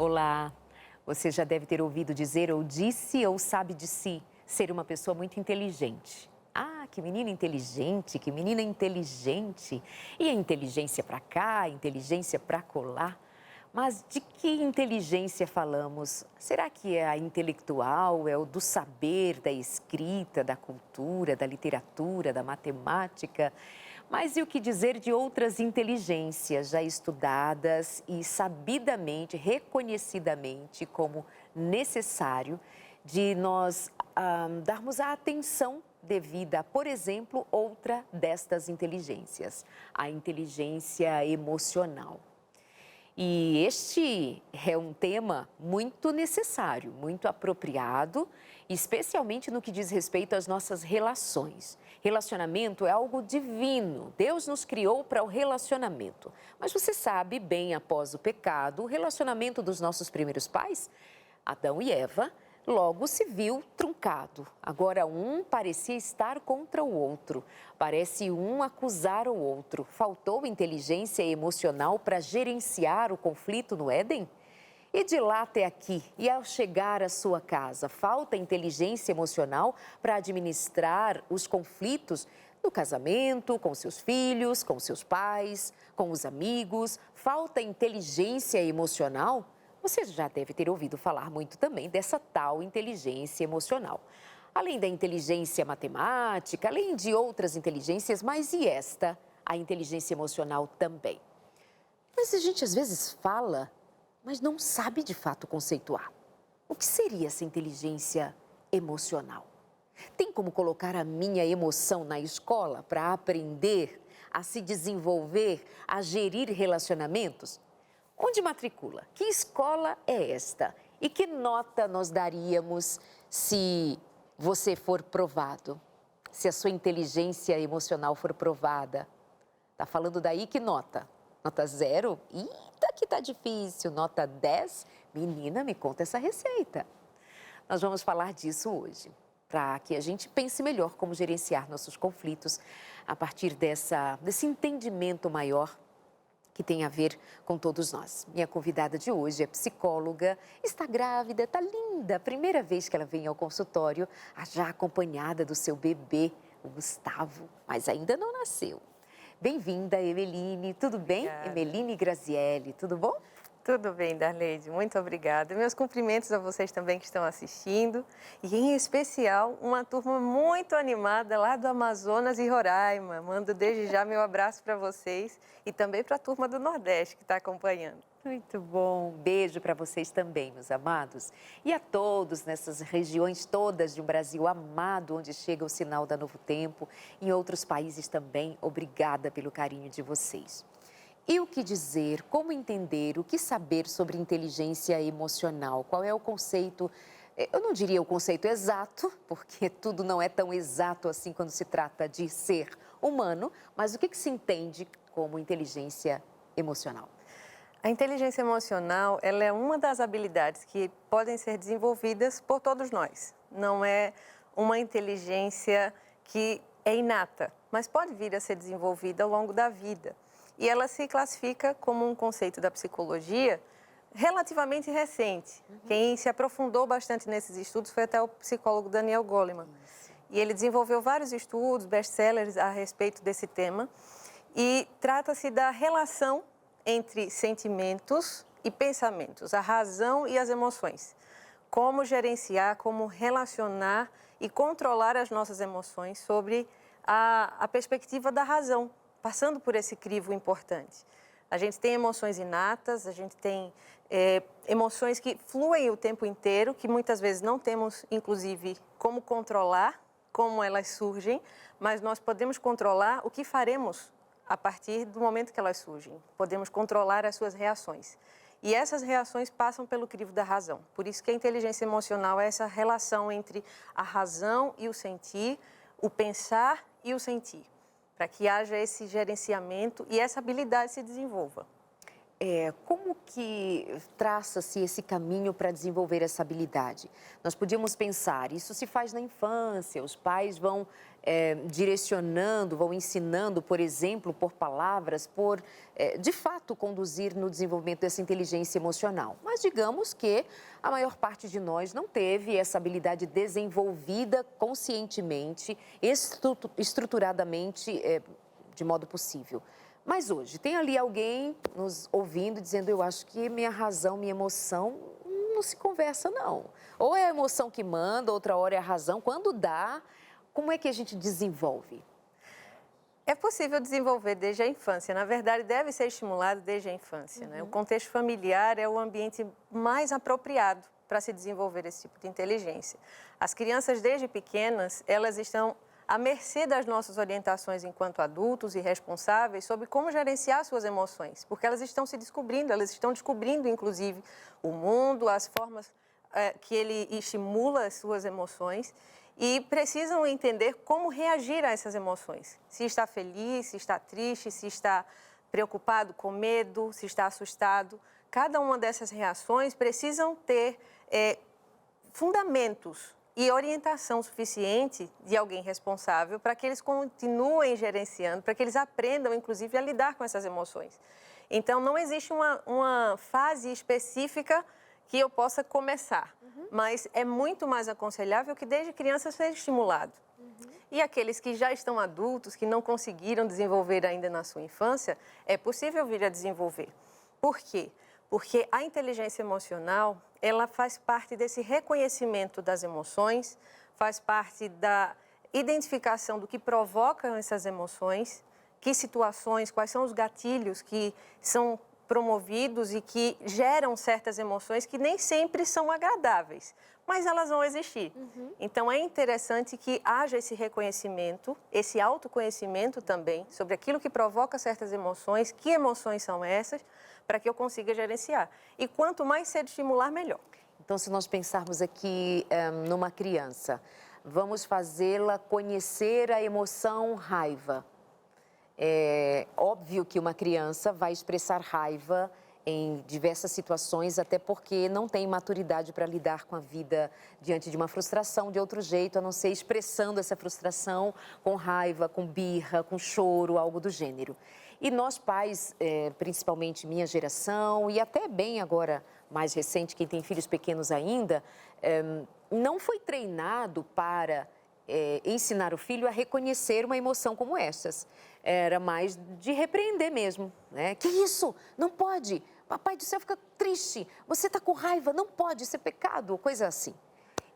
Olá, você já deve ter ouvido dizer ou disse ou sabe de si ser uma pessoa muito inteligente. Ah, que menina inteligente, que menina inteligente. E a inteligência para cá, a inteligência para colar. Mas de que inteligência falamos? Será que é a intelectual, é o do saber, da escrita, da cultura, da literatura, da matemática? Mas e o que dizer de outras inteligências já estudadas e sabidamente, reconhecidamente como necessário de nós darmos a atenção devida a, por exemplo, outra destas inteligências, a inteligência emocional. E este é um tema muito necessário, muito apropriado, especialmente no que diz respeito às nossas relações. Relacionamento é algo divino, Deus nos criou para o relacionamento. Mas você sabe, bem após o pecado, o relacionamento dos nossos primeiros pais, Adão e Eva, logo se viu truncado. Agora um parecia estar contra o outro, parece um acusar o outro. Faltou inteligência emocional para gerenciar o conflito no Éden? E de lá até aqui, e ao chegar à sua casa, falta inteligência emocional para administrar os conflitos no casamento, com seus filhos, com seus pais, com os amigos? Falta inteligência emocional? Você já deve ter ouvido falar muito também dessa tal inteligência emocional. Além da inteligência matemática, além de outras inteligências, mas e esta, a inteligência emocional também? Mas a gente às vezes fala, mas não sabe de fato conceituar. O que seria essa inteligência emocional? Tem como colocar a minha emoção na escola para aprender a se desenvolver, a gerir relacionamentos? Onde matricula? Que escola é esta? E que nota nós daríamos se você for provado? Se a sua inteligência emocional for provada? Tá falando daí que nota? Nota 0? Eita, que tá difícil. Nota 10? Menina, me conta essa receita. Nós vamos falar disso hoje, para que a gente pense melhor como gerenciar nossos conflitos a partir desse entendimento maior que tem a ver com todos nós. Minha convidada de hoje é psicóloga, está grávida, está linda. Primeira vez que ela vem ao consultório, já acompanhada do seu bebê, o Gustavo, mas ainda não nasceu. Bem-vinda, Emeline. Tudo bem? Obrigada. Emeline Grazielli, tudo bom? Tudo bem, Darleide, muito obrigada. Meus cumprimentos a vocês também que estão assistindo e, em especial, uma turma muito animada lá do Amazonas e Roraima. Mando desde já meu abraço para vocês e também para a turma do Nordeste que está acompanhando. Muito bom. Um beijo para vocês também, meus amados. E a todos nessas regiões todas de um Brasil amado, onde chega o sinal da Novo Tempo, em outros países também, obrigada pelo carinho de vocês. E o que dizer, como entender, o que saber sobre inteligência emocional? Qual é o conceito? Eu não diria o conceito exato, porque tudo não é tão exato assim quando se trata de ser humano, mas o que se entende como inteligência emocional? A inteligência emocional, ela é uma das habilidades que podem ser desenvolvidas por todos nós. Não é uma inteligência que é inata, mas pode vir a ser desenvolvida ao longo da vida. E ela se classifica como um conceito da psicologia relativamente recente. Quem se aprofundou bastante nesses estudos foi até o psicólogo Daniel Goleman. E ele desenvolveu vários estudos, best-sellers a respeito desse tema. E trata-se da relação entre sentimentos e pensamentos, a razão e as emoções. Como gerenciar, como relacionar e controlar as nossas emoções sobre a perspectiva da razão, passando por esse crivo importante. A gente tem emoções inatas, a gente tem emoções que fluem o tempo inteiro, que muitas vezes não temos, inclusive, como controlar, como elas surgem, mas nós podemos controlar o que faremos a partir do momento que elas surgem. Podemos controlar as suas reações. E essas reações passam pelo crivo da razão. Por isso que a inteligência emocional é essa relação entre a razão e o sentir, o pensar e o sentir, para que haja esse gerenciamento e essa habilidade se desenvolva. Como que traça-se esse caminho para desenvolver essa habilidade? Nós podíamos pensar, isso se faz na infância, os pais vão direcionando, vão ensinando, por exemplo, por palavras, de fato, conduzir no desenvolvimento dessa inteligência emocional. Mas digamos que a maior parte de nós não teve essa habilidade desenvolvida conscientemente, estruturadamente, de modo possível. Mas hoje, tem ali alguém nos ouvindo, dizendo, eu acho que minha razão, minha emoção não se conversa, não. Ou é a emoção que manda, outra hora é a razão. Quando dá, como é que a gente desenvolve? É possível desenvolver desde a infância. Na verdade, deve ser estimulado desde a infância, né? O contexto familiar é o ambiente mais apropriado para se desenvolver esse tipo de inteligência. As crianças, desde pequenas, elas estão à mercê das nossas orientações enquanto adultos e responsáveis sobre como gerenciar suas emoções, porque elas estão se descobrindo, elas estão descobrindo, inclusive, o mundo, as formas que ele estimula as suas emoções e precisam entender como reagir a essas emoções. Se está feliz, se está triste, se está preocupado, com medo, se está assustado. Cada uma dessas reações precisam ter fundamentos e orientação suficiente de alguém responsável para que eles continuem gerenciando, para que eles aprendam, inclusive, a lidar com essas emoções. Então, não existe uma fase específica que eu possa começar, mas é muito mais aconselhável que desde criança seja estimulado. E aqueles que já estão adultos, que não conseguiram desenvolver ainda na sua infância, é possível vir a desenvolver. Por quê? Porque a inteligência emocional, ela faz parte desse reconhecimento das emoções, faz parte da identificação do que provocam essas emoções, que situações, quais são os gatilhos que são promovidos e que geram certas emoções que nem sempre são agradáveis, mas elas vão existir. Então, é interessante que haja esse reconhecimento, esse autoconhecimento também sobre aquilo que provoca certas emoções, que emoções são essas, para que eu consiga gerenciar. E quanto mais cedo estimular, melhor. Então, se nós pensarmos aqui numa criança, vamos fazê-la conhecer a emoção raiva. É óbvio que uma criança vai expressar raiva em diversas situações, até porque não tem maturidade para lidar com a vida diante de uma frustração de outro jeito, a não ser expressando essa frustração com raiva, com birra, com choro, algo do gênero. E nós pais, principalmente minha geração e até bem agora mais recente, quem tem filhos pequenos ainda, não foi treinado para ensinar o filho a reconhecer uma emoção como essas. Era mais de repreender mesmo, né? Que isso? Não pode. Papai do céu fica triste. Você está com raiva, não pode, isso é pecado, coisa assim.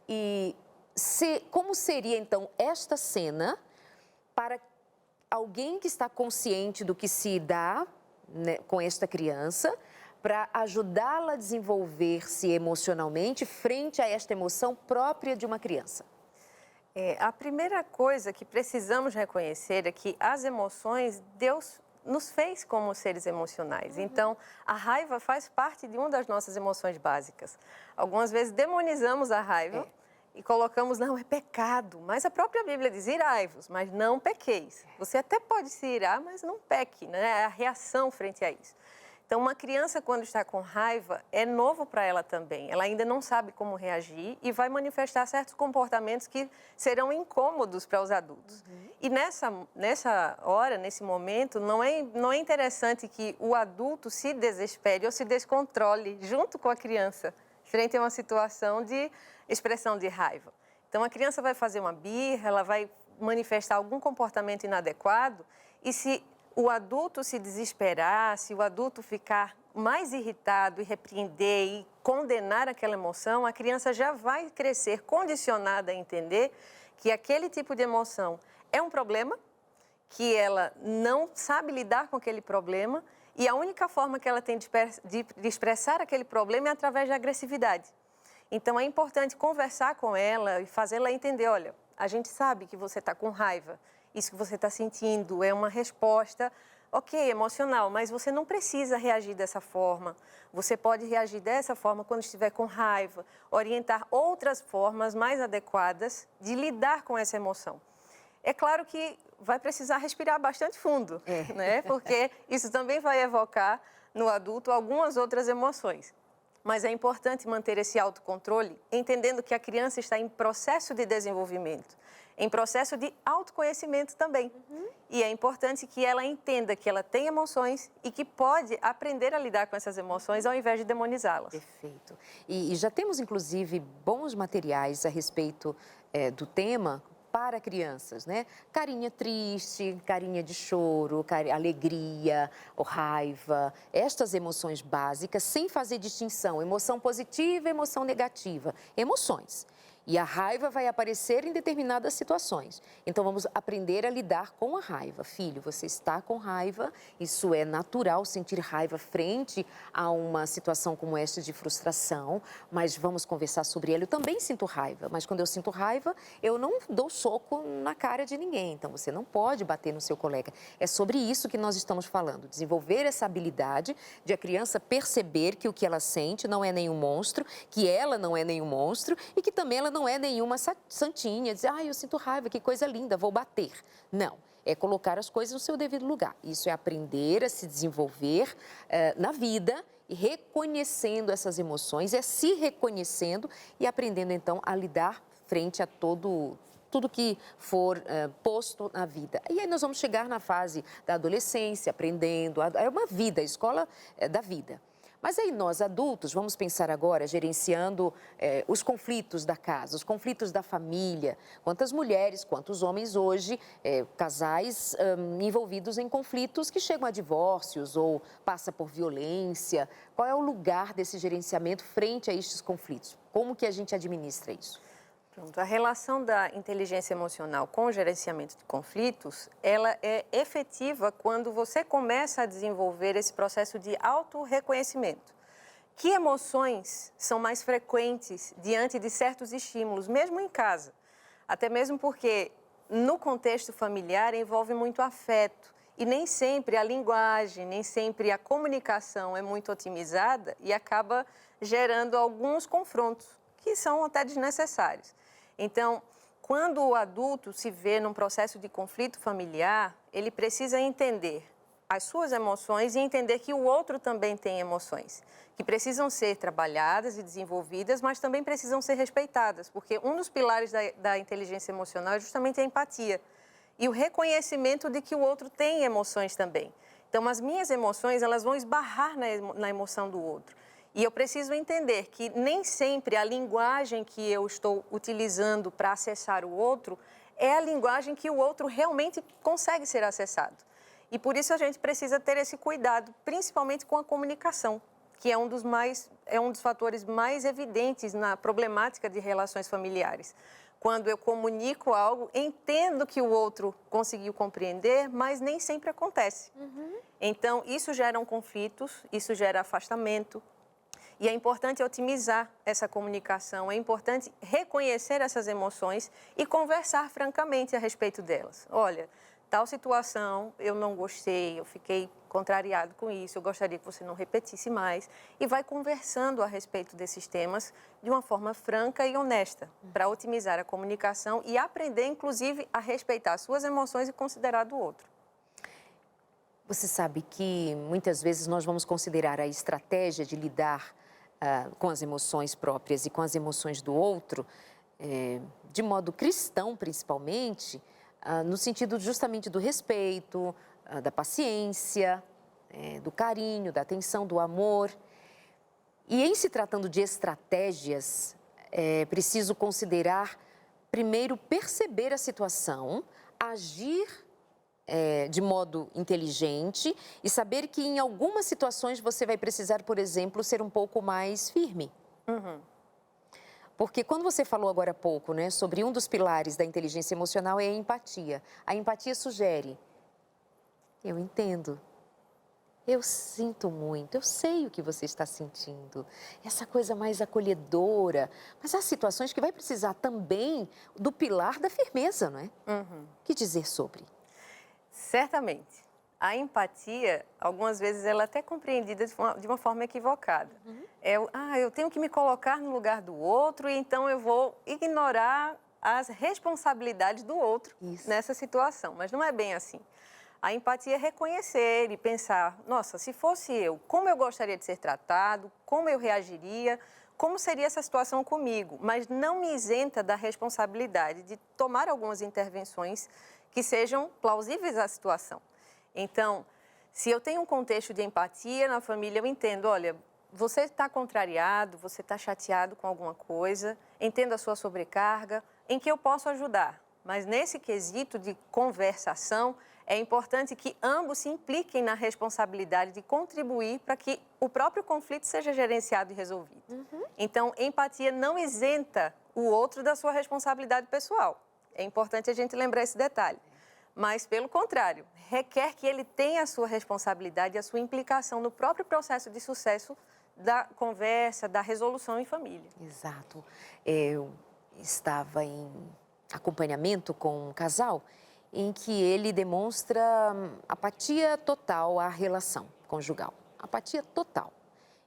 E como seria, então, esta cena para alguém que está consciente do que se dá, né, com esta criança, para ajudá-la a desenvolver-se emocionalmente frente a esta emoção própria de uma criança? A primeira coisa que precisamos reconhecer é que as emoções, Deus nos fez como seres emocionais. Então, a raiva faz parte de uma das nossas emoções básicas. Algumas vezes demonizamos a raiva e colocamos, não, é pecado. Mas a própria Bíblia diz, irai-vos, mas não pequeis. Você até pode se irar, mas não peque, né? É a reação frente a isso. Então, uma criança, quando está com raiva, é novo para ela também. Ela ainda não sabe como reagir e vai manifestar certos comportamentos que serão incômodos para os adultos. E nessa hora, nesse momento, não é interessante que o adulto se desespere ou se descontrole junto com a criança, frente a uma situação de expressão de raiva. Então, a criança vai fazer uma birra, ela vai manifestar algum comportamento inadequado e se o adulto se desesperar, se o adulto ficar mais irritado e repreender e condenar aquela emoção, a criança já vai crescer condicionada a entender que aquele tipo de emoção é um problema, que ela não sabe lidar com aquele problema e a única forma que ela tem de expressar aquele problema é através da agressividade. Então, é importante conversar com ela e fazê-la entender, olha, a gente sabe que você está com raiva, isso que você está sentindo é uma resposta, ok, emocional, mas você não precisa reagir dessa forma. Você pode reagir dessa forma quando estiver com raiva, orientar outras formas mais adequadas de lidar com essa emoção. É claro que vai precisar respirar bastante fundo, né? Porque isso também vai evocar no adulto algumas outras emoções. Mas é importante manter esse autocontrole, entendendo que a criança está em processo de desenvolvimento. em processo de autoconhecimento também. E é importante que ela entenda que ela tem emoções e que pode aprender a lidar com essas emoções ao invés de demonizá-las. Perfeito. E já temos, inclusive, bons materiais a respeito do tema para crianças, né? Carinha triste, carinha de choro, alegria ou raiva. Estas emoções básicas, sem fazer distinção, emoção positiva e emoção negativa. Emoções. E a raiva vai aparecer em determinadas situações. Então, vamos aprender a lidar com a raiva. Filho, você está com raiva, isso é natural, sentir raiva frente a uma situação como esta de frustração, mas vamos conversar sobre ela. Eu também sinto raiva, mas quando eu sinto raiva, eu não dou soco na cara de ninguém. Então, você não pode bater no seu colega. É sobre isso que nós estamos falando, desenvolver essa habilidade de a criança perceber que o que ela sente não é nenhum monstro, que ela não é nenhum monstro e que também ela não é nenhuma santinha, dizer, eu sinto raiva, que coisa linda, vou bater. Não, é colocar as coisas no seu devido lugar. Isso é aprender a se desenvolver na vida e reconhecendo essas emoções, é se reconhecendo e aprendendo, então, a lidar frente a tudo que for posto na vida. E aí nós vamos chegar na fase da adolescência, aprendendo, é uma vida, a escola da vida. Mas aí nós, adultos, vamos pensar agora gerenciando os conflitos da casa, os conflitos da família. Quantas mulheres, quantos homens hoje, casais envolvidos em conflitos que chegam a divórcios ou passa por violência. Qual é o lugar desse gerenciamento frente a estes conflitos? Como que a gente administra isso? Pronto, a relação da inteligência emocional com o gerenciamento de conflitos, ela é efetiva quando você começa a desenvolver esse processo de autorreconhecimento. Que emoções são mais frequentes diante de certos estímulos, mesmo em casa? Até mesmo porque no contexto familiar envolve muito afeto e nem sempre a linguagem, nem sempre a comunicação é muito otimizada e acaba gerando alguns confrontos que são até desnecessários. Então, quando o adulto se vê num processo de conflito familiar, ele precisa entender as suas emoções e entender que o outro também tem emoções, que precisam ser trabalhadas e desenvolvidas, mas também precisam ser respeitadas, porque um dos pilares da inteligência emocional é justamente a empatia e o reconhecimento de que o outro tem emoções também. Então, as minhas emoções, elas vão esbarrar na emoção do outro. E eu preciso entender que nem sempre a linguagem que eu estou utilizando para acessar o outro é a linguagem que o outro realmente consegue ser acessado. E por isso a gente precisa ter esse cuidado, principalmente com a comunicação, que é um dos fatores mais evidentes na problemática de relações familiares. Quando eu comunico algo, entendo que o outro conseguiu compreender, mas nem sempre acontece. Então, isso gera conflitos, isso gera afastamento. E é importante otimizar essa comunicação, é importante reconhecer essas emoções e conversar francamente a respeito delas. Olha, tal situação eu não gostei, eu fiquei contrariado com isso, eu gostaria que você não repetisse mais. E vai conversando a respeito desses temas de uma forma franca e honesta, para otimizar a comunicação e aprender, inclusive, a respeitar suas emoções e considerar do outro. Você sabe que muitas vezes nós vamos considerar a estratégia de lidar com as emoções próprias e com as emoções do outro, de modo cristão principalmente, no sentido justamente do respeito, da paciência, do carinho, da atenção, do amor. E em se tratando de estratégias, é preciso considerar, primeiro, perceber a situação, agir de modo inteligente e saber que em algumas situações você vai precisar, por exemplo, ser um pouco mais firme. Porque quando você falou agora há pouco, né, sobre um dos pilares da inteligência emocional é a empatia. A empatia sugere, eu entendo, eu sinto muito, eu sei o que você está sentindo. Essa coisa mais acolhedora. Mas há situações que vai precisar também do pilar da firmeza, não é? O que dizer sobre? Certamente. A empatia, algumas vezes, ela é até compreendida de uma forma equivocada. Eu tenho que me colocar no lugar do outro e então eu vou ignorar as responsabilidades do outro nessa situação. Mas não é bem assim. A empatia é reconhecer e pensar, nossa, se fosse eu, como eu gostaria de ser tratado, como eu reagiria, como seria essa situação comigo, mas não me isenta da responsabilidade de tomar algumas intervenções que sejam plausíveis à situação. Então, se eu tenho um contexto de empatia na família, eu entendo, olha, você está contrariado, você está chateado com alguma coisa, entendo a sua sobrecarga, em que eu posso ajudar. Mas nesse quesito de conversação, é importante que ambos se impliquem na responsabilidade de contribuir para que o próprio conflito seja gerenciado e resolvido. Então, empatia não isenta o outro da sua responsabilidade pessoal. É importante a gente lembrar esse detalhe. Mas, pelo contrário, requer que ele tenha a sua responsabilidade e a sua implicação no próprio processo de sucesso da conversa, da resolução em família. Exato. Eu estava em acompanhamento com um casal em que ele demonstra apatia total à relação conjugal. Apatia total.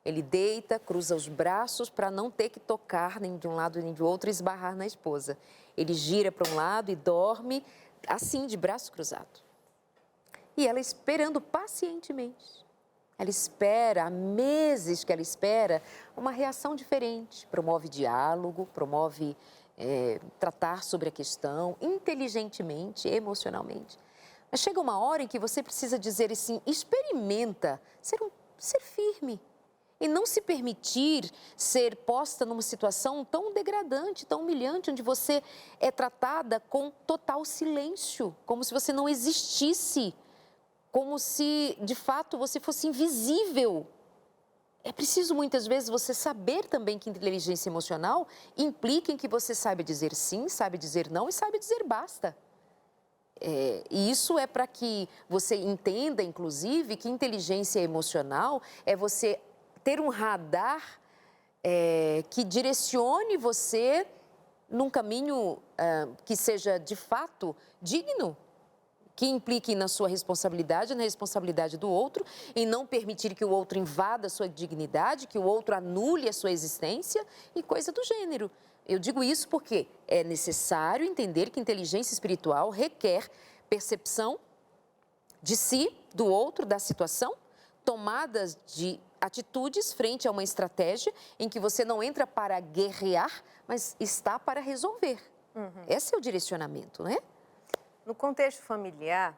Ele deita, cruza os braços para não ter que tocar nem de um lado nem do outro e esbarrar na esposa. Ele gira para um lado e dorme assim, de braço cruzado. E ela esperando pacientemente. Ela espera, há meses que ela espera, uma reação diferente. Promove diálogo, promove tratar sobre a questão inteligentemente, emocionalmente. Mas chega uma hora em que você precisa dizer assim, experimenta ser firme e não se permitir ser posta numa situação tão degradante, tão humilhante, onde você é tratada com total silêncio, como se você não existisse, como se, de fato, você fosse invisível. É preciso, muitas vezes, você saber também que inteligência emocional implica em que você saiba dizer sim, sabe dizer não e sabe dizer basta. E isso é para que você entenda, inclusive, que inteligência emocional é você ter um radar que direcione você num caminho que seja, de fato, digno, que implique na sua responsabilidade, na responsabilidade do outro, em não permitir que o outro invada a sua dignidade, que o outro anule a sua existência e coisa do gênero. Eu digo isso porque é necessário entender que inteligência espiritual requer percepção de si, do outro, da situação, tomadas de atitudes frente a uma estratégia em que você não entra para guerrear, mas está para resolver. Esse é o direcionamento, né? No contexto familiar,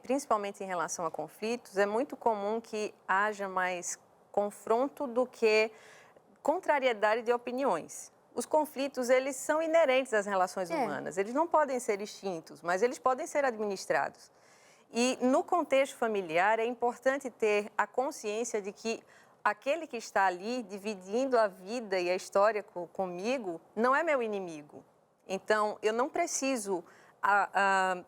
principalmente em relação a conflitos, é muito comum que haja mais confronto do que contrariedade de opiniões. Os conflitos, eles são inerentes às relações humanas. Eles não podem ser extintos, mas eles podem ser administrados. E no contexto familiar, é importante ter a consciência de que aquele que está ali dividindo a vida e a história comigo não é meu inimigo. Então, eu não preciso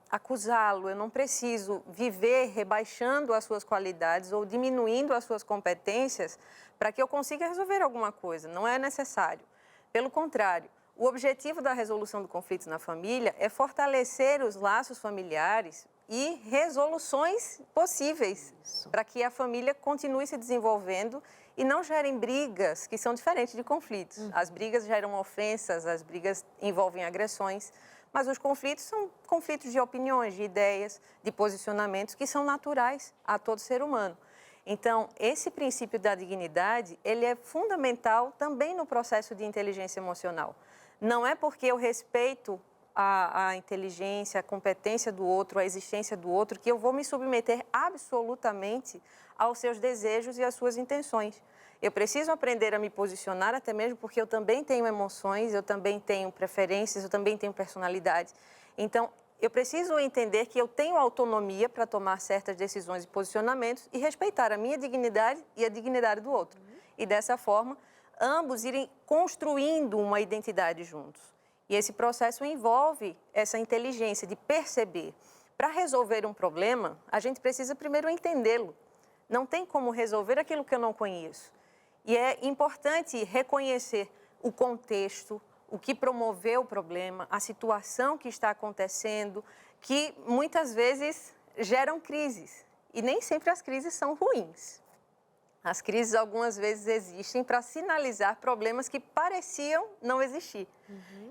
acusá-lo, eu não preciso viver rebaixando as suas qualidades ou diminuindo as suas competências para que eu consiga resolver alguma coisa. Não é necessário. Pelo contrário, o objetivo da resolução do conflito na família é fortalecer os laços familiares e resoluções possíveis para que a família continue se desenvolvendo e não gerem brigas que são diferentes de conflitos. As brigas geram ofensas, as brigas envolvem agressões, mas os conflitos são conflitos de opiniões, de ideias, de posicionamentos que são naturais a todo ser humano. Então, esse princípio da dignidade, ele é fundamental também no processo de inteligência emocional. Não é porque eu respeito a inteligência, a competência do outro, a existência do outro, que eu vou me submeter absolutamente aos seus desejos e às suas intenções. Eu preciso aprender a me posicionar, até mesmo porque eu também tenho emoções, eu também tenho preferências, eu também tenho personalidade. Então, eu preciso entender que eu tenho autonomia para tomar certas decisões e posicionamentos e respeitar a minha dignidade e a dignidade do outro. E dessa forma, ambos irem construindo uma identidade juntos. E esse processo envolve essa inteligência de perceber. Para resolver um problema, a gente precisa primeiro entendê-lo. Não tem como resolver aquilo que eu não conheço. E é importante reconhecer o contexto, o que promoveu o problema, a situação que está acontecendo, que muitas vezes geram crises. E nem sempre as crises são ruins. As crises algumas vezes existem para sinalizar problemas que pareciam não existir.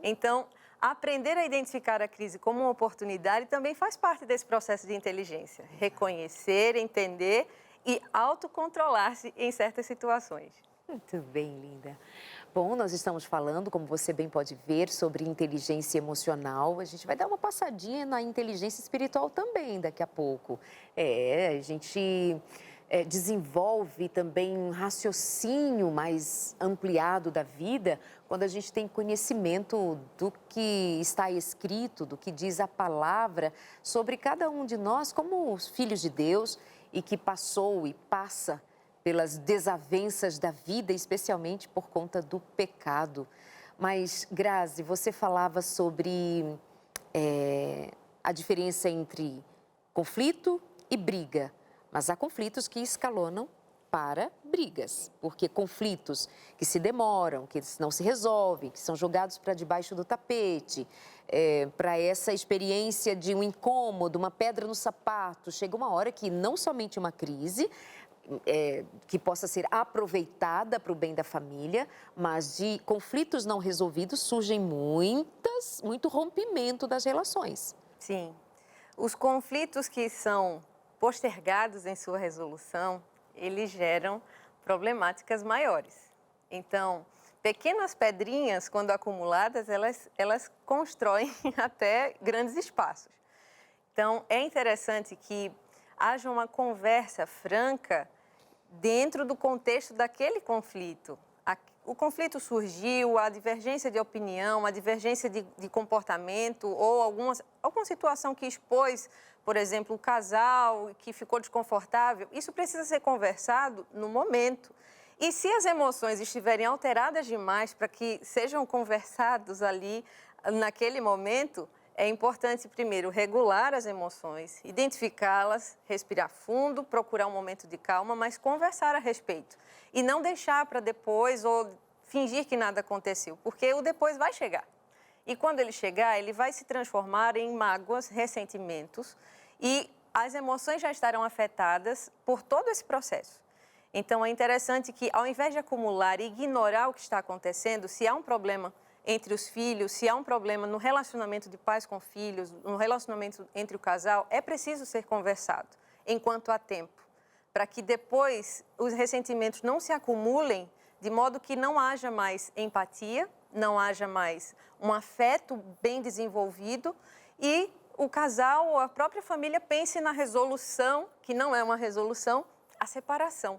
Então, aprender a identificar a crise como uma oportunidade também faz parte desse processo de inteligência. Reconhecer, entender e autocontrolar-se em certas situações. Muito bem, linda. Bom, nós estamos falando, como você bem pode ver, sobre inteligência emocional. A gente vai dar uma passadinha na inteligência espiritual também daqui a pouco. A gente desenvolve também um raciocínio mais ampliado da vida quando a gente tem conhecimento do que está escrito, do que diz a palavra sobre cada um de nós como os filhos de Deus e que passou e passa pelas desavenças da vida, especialmente por conta do pecado. Mas, Grazi, você falava sobre a diferença entre conflito e briga. Mas há conflitos que escalonam para brigas, porque conflitos que se demoram, que não se resolvem, que são jogados para debaixo do tapete, para essa experiência de um incômodo, uma pedra no sapato, chega uma hora que não somente uma crise, que possa ser aproveitada para o bem da família, mas de conflitos não resolvidos surgem muito rompimento das relações. Sim. Os conflitos que são postergados em sua resolução, eles geram problemáticas maiores. Então, pequenas pedrinhas, quando acumuladas, elas constroem até grandes espaços. Então, é interessante que haja uma conversa franca dentro do contexto daquele conflito. O conflito surgiu, a divergência de opinião, a divergência de comportamento ou alguma situação que expôs, por exemplo, o casal que ficou desconfortável, isso precisa ser conversado no momento. E se as emoções estiverem alteradas demais para que sejam conversados ali naquele momento, é importante, primeiro, regular as emoções, identificá-las, respirar fundo, procurar um momento de calma, mas conversar a respeito. E não deixar para depois ou fingir que nada aconteceu, porque o depois vai chegar. E quando ele chegar, ele vai se transformar em mágoas, ressentimentos, e as emoções já estarão afetadas por todo esse processo. Então, é interessante que, ao invés de acumular e ignorar o que está acontecendo, se há um problema entre os filhos, se há um problema no relacionamento de pais com filhos, no relacionamento entre o casal, é preciso ser conversado enquanto há tempo, para que depois os ressentimentos não se acumulem, de modo que não haja mais empatia, não haja mais um afeto bem desenvolvido e o casal ou a própria família pense na resolução, que não é uma resolução, a separação.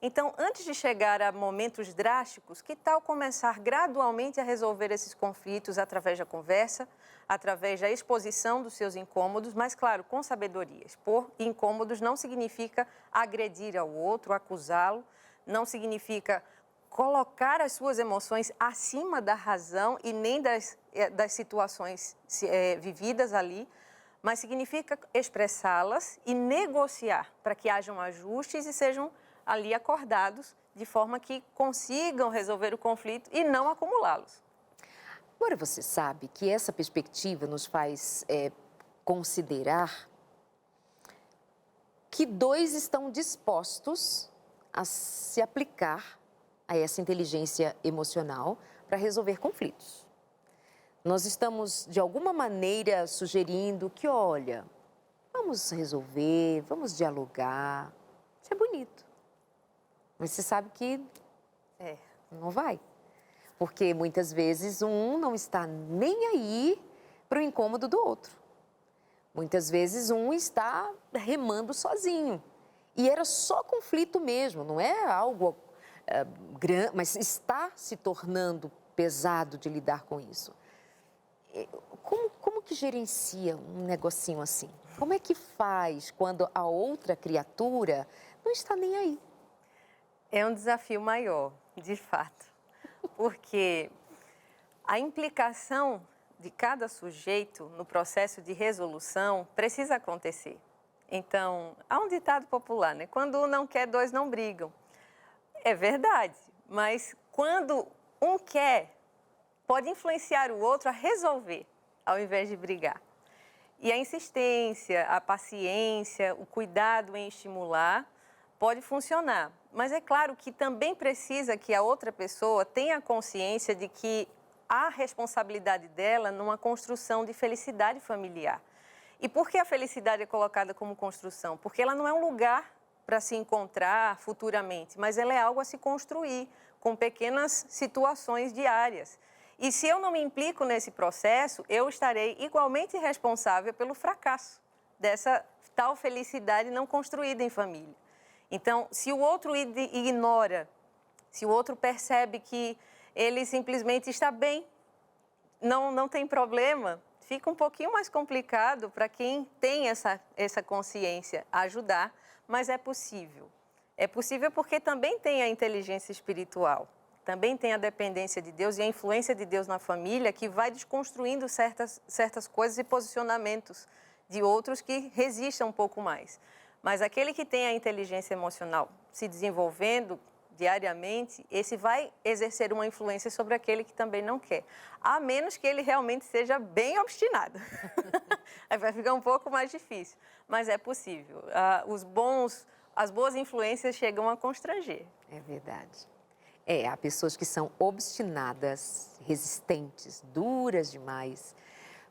Então, antes de chegar a momentos drásticos, que tal começar gradualmente a resolver esses conflitos através da conversa, através da exposição dos seus incômodos, mas, claro, com sabedoria. Expor incômodos não significa agredir ao outro, acusá-lo, não significa colocar as suas emoções acima da razão e nem das situações vividas ali, mas significa expressá-las e negociar para que hajam ajustes e sejam ali acordados, de forma que consigam resolver o conflito e não acumulá-los. Agora, você sabe que essa perspectiva nos faz considerar que dois estão dispostos a se aplicar a essa inteligência emocional para resolver conflitos. Nós estamos, de alguma maneira, sugerindo que, olha, vamos resolver, vamos dialogar, isso é bonito. Mas você sabe que não vai. Porque muitas vezes um não está nem aí para o incômodo do outro. Muitas vezes um está remando sozinho. E era só conflito mesmo, não é algo grande, mas está se tornando pesado de lidar com isso. Como que gerencia um negocinho assim? Como é que faz quando a outra criatura não está nem aí? É um desafio maior, de fato, porque a implicação de cada sujeito no processo de resolução precisa acontecer. Então, há um ditado popular, né? Quando um não quer, dois não brigam. É verdade, mas quando um quer, pode influenciar o outro a resolver, ao invés de brigar. E a insistência, a paciência, o cuidado em estimular pode funcionar. Mas é claro que também precisa que a outra pessoa tenha consciência de que há responsabilidade dela numa construção de felicidade familiar. E por que a felicidade é colocada como construção? Porque ela não é um lugar para se encontrar futuramente, mas ela é algo a se construir com pequenas situações diárias. E se eu não me implico nesse processo, eu estarei igualmente responsável pelo fracasso dessa tal felicidade não construída em família. Então, se o outro ignora, se o outro percebe que ele simplesmente está bem, não tem problema, fica um pouquinho mais complicado para quem tem essa consciência ajudar, mas é possível. É possível porque também tem a inteligência espiritual, também tem a dependência de Deus e a influência de Deus na família que vai desconstruindo certas coisas e posicionamentos de outros que resistem um pouco mais. Mas aquele que tem a inteligência emocional se desenvolvendo diariamente, esse vai exercer uma influência sobre aquele que também não quer. A menos que ele realmente seja bem obstinado. Aí vai ficar um pouco mais difícil, mas é possível. As boas influências chegam a constranger. É verdade. Há pessoas que são obstinadas, resistentes, duras demais.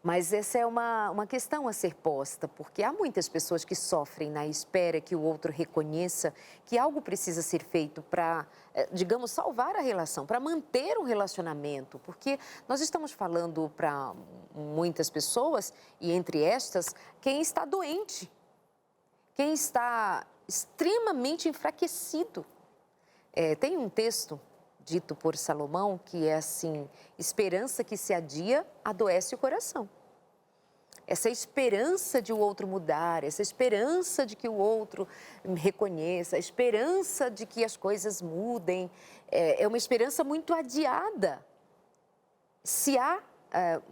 Mas essa é uma questão a ser posta, porque há muitas pessoas que sofrem na espera que o outro reconheça que algo precisa ser feito para, digamos, salvar a relação, para manter um relacionamento. Porque nós estamos falando para muitas pessoas, e entre estas, quem está doente, quem está extremamente enfraquecido. Tem um texto dito por Salomão que é assim: esperança que se adia adoece o coração. Essa esperança de o outro mudar, essa esperança de que o outro reconheça, a esperança de que as coisas mudem, é uma esperança muito adiada. Se há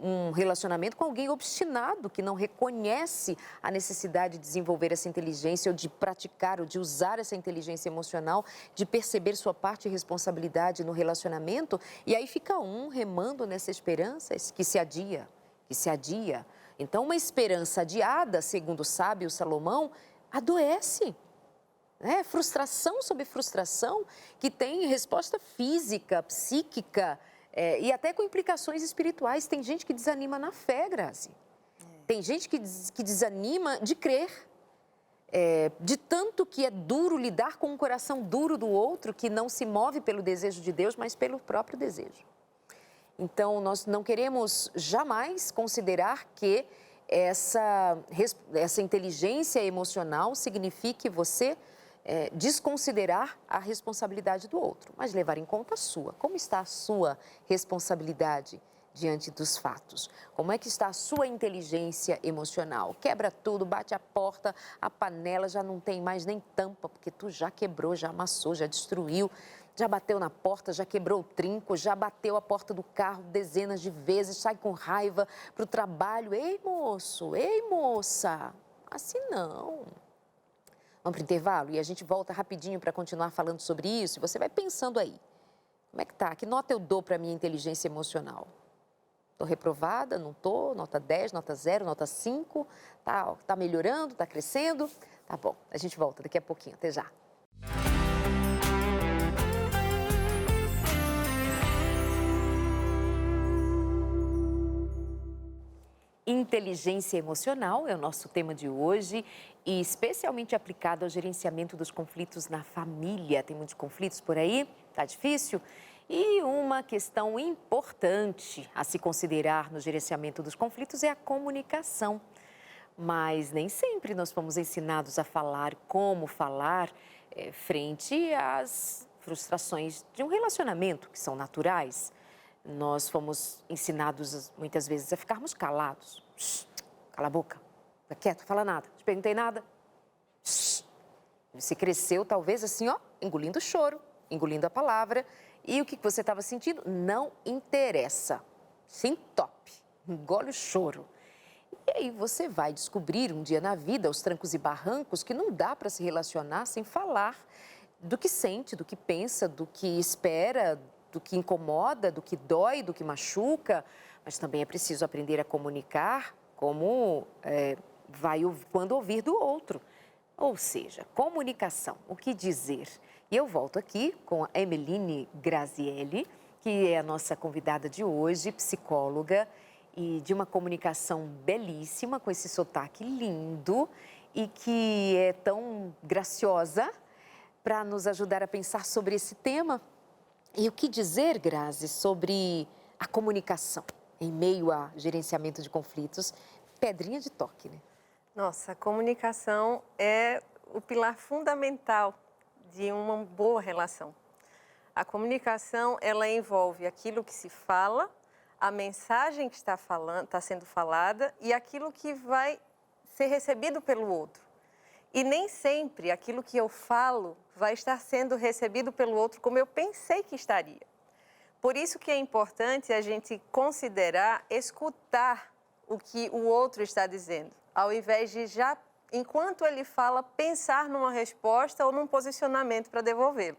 um relacionamento com alguém obstinado, que não reconhece a necessidade de desenvolver essa inteligência, ou de praticar, ou de usar essa inteligência emocional, de perceber sua parte e responsabilidade no relacionamento, e aí fica remando nessa esperança que se adia, que se adia. Então, uma esperança adiada, segundo o sábio Salomão, adoece. Frustração sobre frustração, que tem resposta física, psíquica, e até com implicações espirituais. Tem gente que desanima na fé, Grazi. Tem gente que desanima de crer. De tanto que é duro lidar com um coração duro do outro, que não se move pelo desejo de Deus, mas pelo próprio desejo. Então, nós não queremos jamais considerar que essa inteligência emocional signifique você desconsiderar a responsabilidade do outro, mas levar em conta a sua. Como está a sua responsabilidade diante dos fatos? Como é que está a sua inteligência emocional? Quebra tudo, bate a porta, a panela já não tem mais nem tampa, porque tu já quebrou, já amassou, já destruiu, já bateu na porta, já quebrou o trinco, já bateu a porta do carro dezenas de vezes, sai com raiva para o trabalho. Ei, moço, ei, moça, assim não. Vamos para o intervalo e a gente volta rapidinho para continuar falando sobre isso. E você vai pensando aí, como é que tá? Que nota eu dou para a minha inteligência emocional? Estou reprovada? Não estou? Nota 10, nota 0, nota 5? Tá melhorando? Tá crescendo? Tá bom, a gente volta daqui a pouquinho. Até já. Inteligência emocional é o nosso tema de hoje e especialmente aplicado ao gerenciamento dos conflitos na família. Tem muitos conflitos por aí? Tá difícil? E uma questão importante a se considerar no gerenciamento dos conflitos é a comunicação. Mas nem sempre nós fomos ensinados a falar como falar frente às frustrações de um relacionamento, que são naturais. Nós fomos ensinados muitas vezes a ficarmos calados. Shhh, cala a boca, fica quieto, fala nada, não te perguntei nada. Shhh. Você cresceu talvez assim, engolindo o choro, engolindo a palavra. E o que você estava sentindo? Não interessa. Se entope, engole o choro. E aí você vai descobrir um dia na vida, aos trancos e barrancos, que não dá para se relacionar sem falar do que sente, do que pensa, do que espera, do que incomoda, do que dói, do que machuca, mas também é preciso aprender a comunicar como quando ouvir do outro. Ou seja, comunicação, o que dizer? E eu volto aqui com a Emeline Grazielli, que é a nossa convidada de hoje, psicóloga, e de uma comunicação belíssima, com esse sotaque lindo. e que é tão graciosa para nos ajudar a pensar sobre esse tema. E o que dizer, Grazi, sobre a comunicação em meio a gerenciamento de conflitos? Pedrinha de toque, né? Nossa, a comunicação é o pilar fundamental de uma boa relação. A comunicação, ela envolve aquilo que se fala, a mensagem que está sendo falada e aquilo que vai ser recebido pelo outro. E nem sempre aquilo que eu falo vai estar sendo recebido pelo outro como eu pensei que estaria. Por isso que é importante a gente considerar, escutar o que o outro está dizendo, ao invés de já, enquanto ele fala, pensar numa resposta ou num posicionamento para devolvê-lo.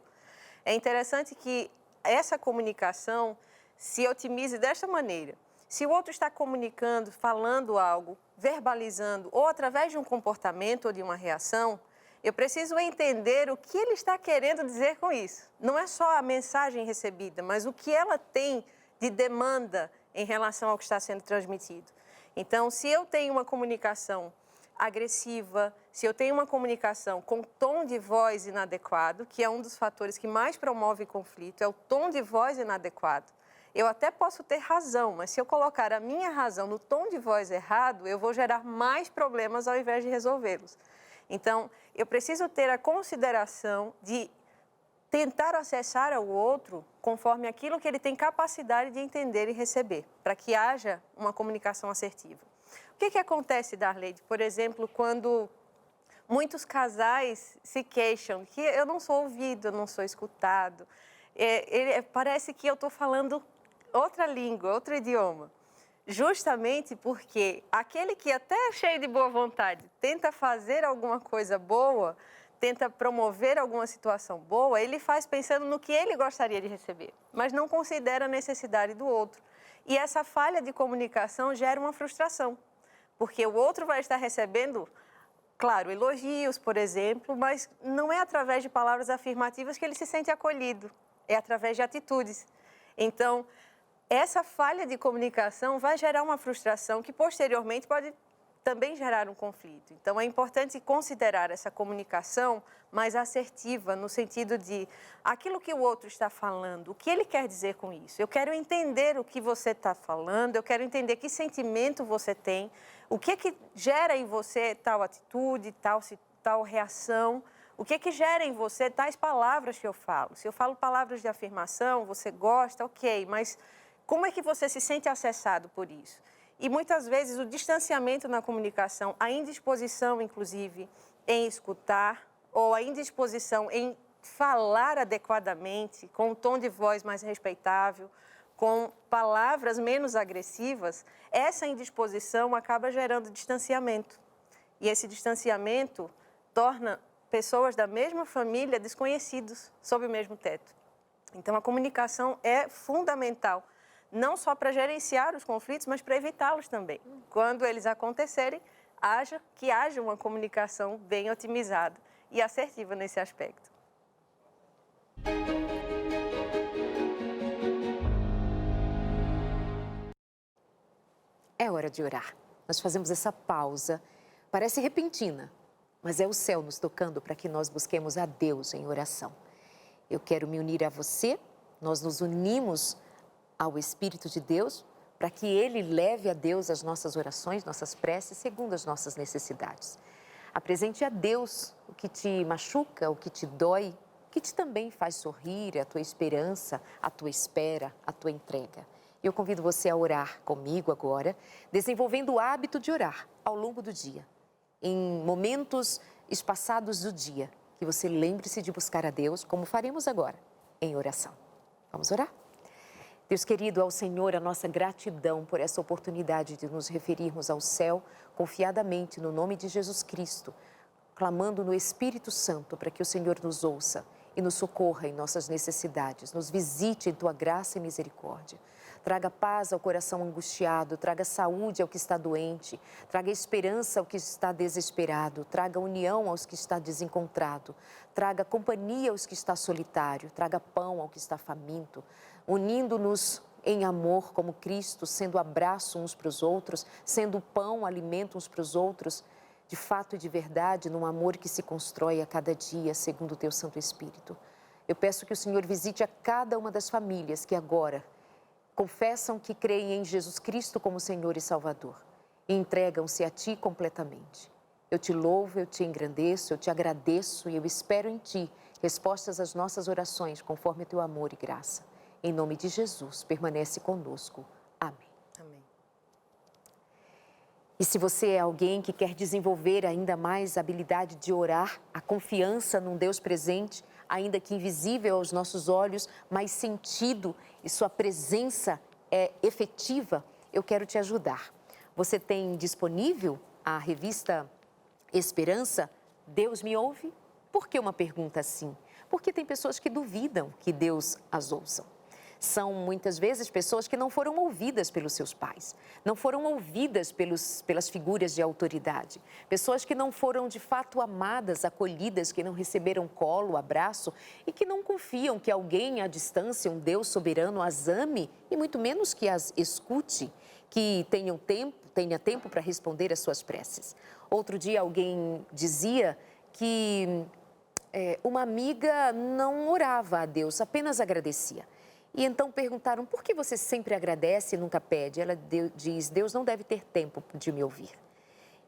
É interessante que essa comunicação se otimize desta maneira. Se o outro está comunicando, falando algo, verbalizando, ou através de um comportamento ou de uma reação, eu preciso entender o que ele está querendo dizer com isso. Não é só a mensagem recebida, mas o que ela tem de demanda em relação ao que está sendo transmitido. Então, se eu tenho uma comunicação agressiva, se eu tenho uma comunicação com tom de voz inadequado, que é um dos fatores que mais promove conflito, é o tom de voz inadequado. Eu até posso ter razão, mas se eu colocar a minha razão no tom de voz errado, eu vou gerar mais problemas ao invés de resolvê-los. Então, eu preciso ter a consideração de tentar acessar ao outro conforme aquilo que ele tem capacidade de entender e receber, para que haja uma comunicação assertiva. O que acontece, Darleide, por exemplo, quando muitos casais se queixam que eu não sou ouvido, eu não sou escutado, parece que eu estou falando outra língua, outro idioma. Justamente porque aquele que até é cheio de boa vontade tenta fazer alguma coisa boa, tenta promover alguma situação boa, ele faz pensando no que ele gostaria de receber, mas não considera a necessidade do outro. E essa falha de comunicação gera uma frustração, porque o outro vai estar recebendo, claro, elogios, por exemplo, mas não é através de palavras afirmativas que ele se sente acolhido, é através de atitudes. Então, essa falha de comunicação vai gerar uma frustração que posteriormente pode também gerar um conflito. Então, é importante considerar essa comunicação mais assertiva, no sentido de aquilo que o outro está falando, o que ele quer dizer com isso. Eu quero entender o que você está falando, eu quero entender que sentimento você tem, o que gera em você tal atitude, tal reação, o que gera em você tais palavras que eu falo. Se eu falo palavras de afirmação, você gosta, ok, mas como é que você se sente acessado por isso? E muitas vezes o distanciamento na comunicação, a indisposição, inclusive, em escutar ou a indisposição em falar adequadamente, com um tom de voz mais respeitável, com palavras menos agressivas, essa indisposição acaba gerando distanciamento. E esse distanciamento torna pessoas da mesma família desconhecidos sob o mesmo teto. Então, a comunicação é fundamental, não só para gerenciar os conflitos, mas para evitá-los também. Quando eles acontecerem, que haja uma comunicação bem otimizada e assertiva nesse aspecto. É hora de orar. Nós fazemos essa pausa, parece repentina, mas é o céu nos tocando para que nós busquemos a Deus em oração. Eu quero me unir a você, nós nos unimos ao Espírito de Deus para que Ele leve a Deus as nossas orações, nossas preces, segundo as nossas necessidades. Apresente a Deus o que te machuca, o que te dói, o que te também faz sorrir, a tua esperança, a tua espera, a tua entrega. Eu convido você a orar comigo agora, desenvolvendo o hábito de orar ao longo do dia, em momentos espaçados do dia, que você lembre-se de buscar a Deus, como faremos agora, em oração. Vamos orar? Deus querido, ao Senhor, a nossa gratidão por essa oportunidade de nos referirmos ao céu confiadamente no nome de Jesus Cristo, clamando no Espírito Santo para que o Senhor nos ouça e nos socorra em nossas necessidades, nos visite em Tua graça e misericórdia. Traga paz ao coração angustiado, traga saúde ao que está doente, traga esperança ao que está desesperado, traga união aos que está desencontrado, traga companhia aos que está solitário, traga pão ao que está faminto, unindo-nos em amor como Cristo, sendo abraço uns para os outros, sendo pão, alimento uns para os outros, de fato e de verdade, num amor que se constrói a cada dia, segundo o teu Santo Espírito. Eu peço que o Senhor visite a cada uma das famílias que agora confessam que creem em Jesus Cristo como Senhor e Salvador e entregam-se a Ti completamente. Eu te louvo, eu te engrandeço, eu te agradeço e eu espero em Ti respostas às nossas orações conforme o Teu amor e graça. Em nome de Jesus, permanece conosco. Amém. Amém. E se você é alguém que quer desenvolver ainda mais a habilidade de orar, a confiança num Deus presente, ainda que invisível aos nossos olhos, mas sentido e sua presença é efetiva, eu quero te ajudar. Você tem disponível a revista Esperança, Deus me ouve? Por que uma pergunta assim? Porque tem pessoas que duvidam que Deus as ouça. São muitas vezes pessoas que não foram ouvidas pelos seus pais, não foram ouvidas pelas figuras de autoridade, pessoas que não foram de fato amadas, acolhidas, que não receberam colo, abraço e que não confiam que alguém à distância, um Deus soberano, as ame e muito menos que as escute, que tenha tempo para responder às suas preces. Outro dia alguém dizia que uma amiga não orava a Deus, apenas agradecia. E então perguntaram, por que você sempre agradece e nunca pede? Ela diz, Deus não deve ter tempo de me ouvir.